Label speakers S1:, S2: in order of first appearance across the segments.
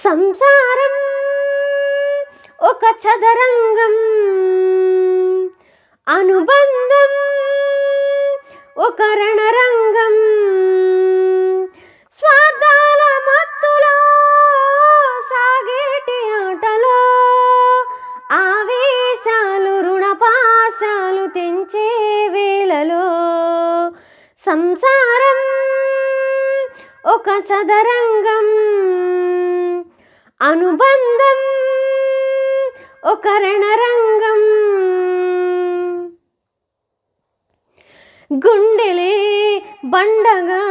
S1: సంసారం ఒక చదరంగం, అనుబంధం ఒక రణరంగం. స్వార్థాల మత్తులో సాగేటి ఆటలో ఆవేశాలు రుణపాశాలు తెంచే వేళలో సంసారం ఒక చదరంగం, అనుబంధం ఒక రణరంగం. గుండెలే బండగా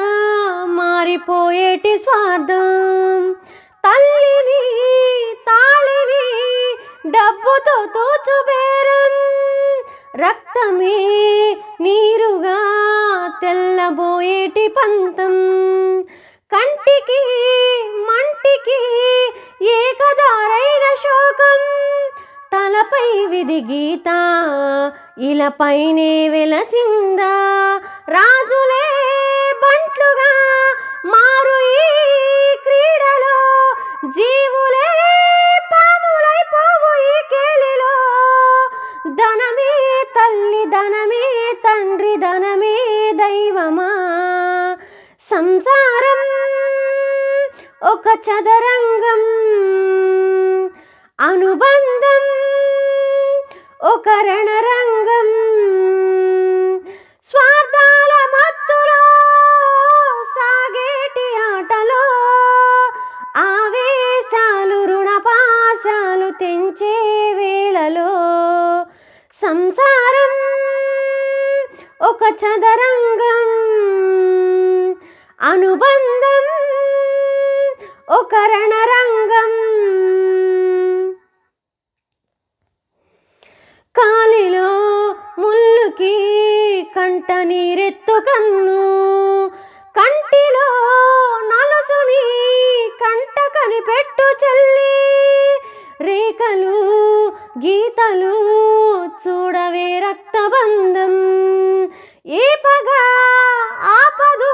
S1: మారిపోయేటి స్వార్థం, తల్లిని తాళిని డబ్బుతో తోచుబేరం, రక్తమే నీరుగా తెల్లబోయేటి పంతం, కంటికి మంటికి ఏకదారైన శోకం, తలపై విధి గీత ఇలపైనే వెలసిందా, రాజులే బంట్లుగా మారు ఈ క్రీడలో, జీవులే పాములైపోవు ఈ కేలిలో. ధనమే తల్లి ధనమే తండ్రి ధనమే దైవమా, సంసారం ఒక చదరంగం, అనుబంధం ఒక రణరంగం. స్వార్థాల మత్తులో సాగేటి ఆటలో ఆవేశాలు రుణపాశాలు తెంచే వేళలో సంసారం ఒక చదరంగం, అనుబంధం ఒక రణరంగం. కాలిలో ముల్లుకి కంట నీరెత్తు కన్ను, కంటిలో నలుసుని కంట కనిపెట్టు చెల్లి, రేఖలు గీతలు చూడవే రక్తబంధం, ఏ పగ ఆపదు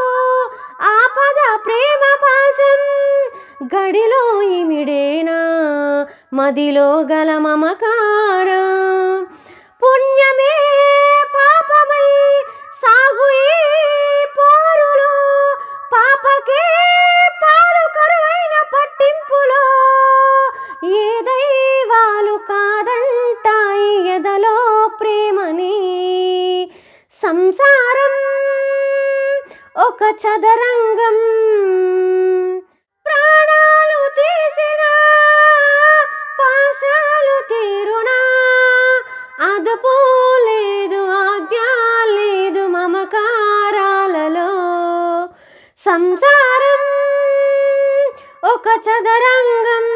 S1: ఆపద ప్రేమ పాసం, గడిలో ఇమిడేనా మదిలో గల మమకారం, పుణ్యమే పాపమై సాగు ఈ పోరులో, పాపకే పాలు కరువైన పట్టింపులో, ఏ దైవాలు కాదంటాయి ఎదలో ప్రేమని, సంసారం ఒక చదరంగం. ప్రాణాలు తీసిన పాశాలు తీరునా, అదుపు లేదు ఆజ్ఞ లేదు మమకారాలలో, సంసారం ఒక చదరంగం,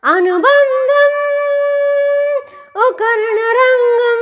S1: అనుబంధం ఒక రణరంగం.